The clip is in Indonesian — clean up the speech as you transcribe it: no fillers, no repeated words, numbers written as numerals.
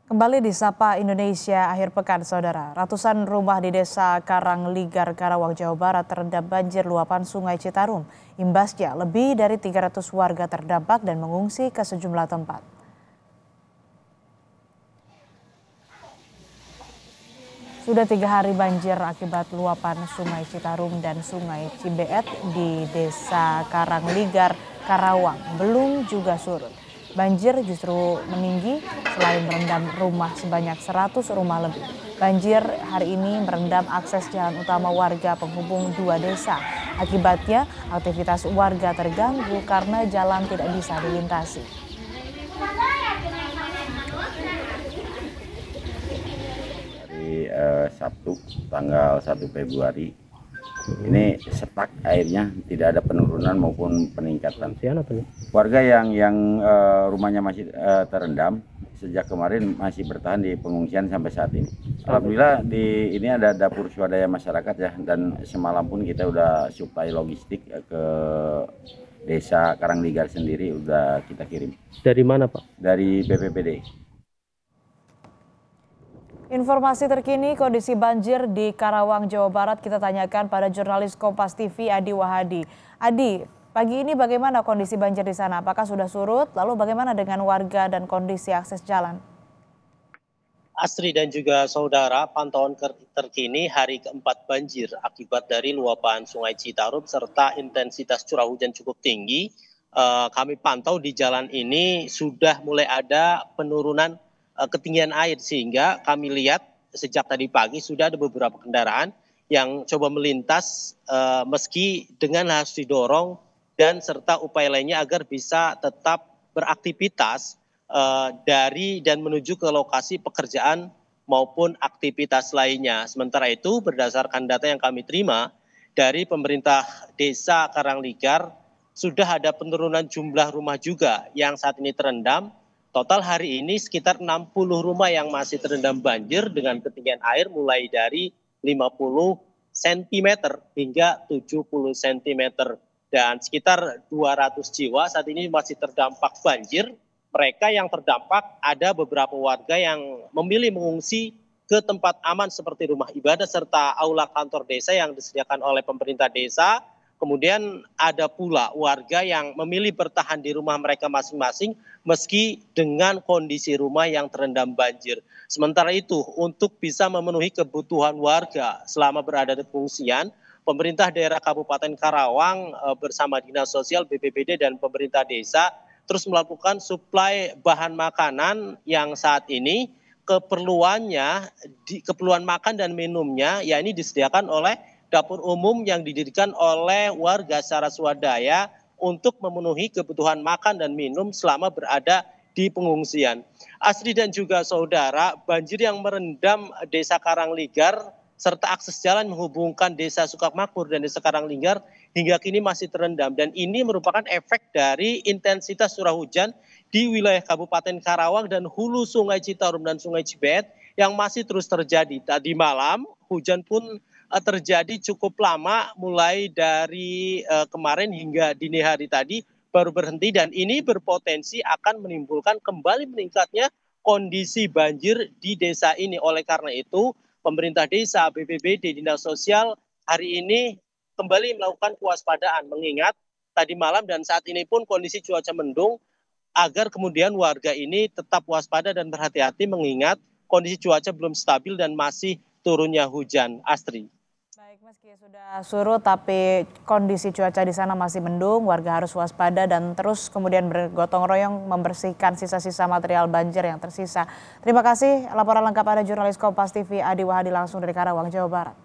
Kembali di Sapa Indonesia akhir pekan, saudara. Ratusan rumah di Desa Karangligar, Karawang, Jawa Barat terendam banjir luapan Sungai Citarum. Imbasnya, lebih dari 300 warga terdampak dan mengungsi ke sejumlah tempat. Sudah 3 hari banjir akibat luapan Sungai Citarum dan Sungai Cibeet di Desa Karangligar, Karawang belum juga surut. Banjir justru meninggi selain merendam rumah sebanyak 100 rumah lebih. Banjir hari ini merendam akses jalan utama warga penghubung dua desa. Akibatnya aktivitas warga terganggu karena jalan tidak bisa dilintasi. Hari Sabtu tanggal 1 Februari ini setak airnya, tidak ada penurunan maupun peningkatan. Warga yang rumahnya masih terendam sejak kemarin masih bertahan di pengungsian sampai saat ini. Alhamdulillah ini ada dapur swadaya masyarakat ya, dan semalam pun kita udah suplai logistik ke Desa Karangligar sendiri udah kita kirim. Dari mana, Pak? Dari BPBD. Informasi terkini kondisi banjir di Karawang, Jawa Barat kita tanyakan pada jurnalis Kompas TV Adi Wahadi. Adi, pagi ini bagaimana kondisi banjir di sana? Apakah sudah surut? Lalu bagaimana dengan warga dan kondisi akses jalan? Astri dan juga saudara, pantauan terkini hari keempat banjir akibat dari luapan Sungai Citarum serta intensitas curah hujan cukup tinggi. Kami pantau di jalan ini sudah mulai ada penurunan ketinggian air, sehingga kami lihat sejak tadi pagi sudah ada beberapa kendaraan yang coba melintas meski dengan harus didorong dan serta upaya lainnya agar bisa tetap beraktivitas dari dan menuju ke lokasi pekerjaan maupun aktivitas lainnya. Sementara itu berdasarkan data yang kami terima dari pemerintah Desa Karangligar, sudah ada penurunan jumlah rumah juga yang saat ini terendam. Total hari ini sekitar 60 rumah yang masih terendam banjir dengan ketinggian air mulai dari 50 cm hingga 70 cm. Dan sekitar 200 jiwa saat ini masih terdampak banjir. Mereka yang terdampak ada beberapa warga yang memilih mengungsi ke tempat aman seperti rumah ibadah serta aula kantor desa yang disediakan oleh pemerintah desa. Kemudian ada pula warga yang memilih bertahan di rumah mereka masing-masing meski dengan kondisi rumah yang terendam banjir. Sementara itu, untuk bisa memenuhi kebutuhan warga selama berada di pengungsian, pemerintah daerah Kabupaten Karawang bersama Dinas Sosial, BPBD, dan pemerintah desa terus melakukan suplai bahan makanan yang saat ini keperluan makan dan minumnya ya ini disediakan oleh dapur umum yang didirikan oleh warga secara swadaya untuk memenuhi kebutuhan makan dan minum selama berada di pengungsian. Astri dan juga saudara, banjir yang merendam Desa Karangligar serta akses jalan menghubungkan Desa Sukamakmur dan Desa Karangligar hingga kini masih terendam. Dan ini merupakan efek dari intensitas curah hujan di wilayah Kabupaten Karawang dan hulu Sungai Citarum dan Sungai Cibeet yang masih terus terjadi. Tadi malam hujan pun terjadi cukup lama, mulai dari kemarin hingga dini hari tadi baru berhenti, dan ini berpotensi akan menimbulkan kembali meningkatnya kondisi banjir di desa ini. Oleh karena itu pemerintah desa, BPBD, Dinas Sosial hari ini kembali melakukan kewaspadaan mengingat tadi malam dan saat ini pun kondisi cuaca mendung, agar kemudian warga ini tetap waspada dan berhati-hati mengingat kondisi cuaca belum stabil dan masih turunnya hujan. Astri. Baik, meski sudah surut tapi kondisi cuaca di sana masih mendung, warga harus waspada dan terus kemudian bergotong royong membersihkan sisa-sisa material banjir yang tersisa. Terima kasih laporan lengkap Anda jurnalis Kompas TV Adi Wahadi langsung dari Karawang, Jawa Barat.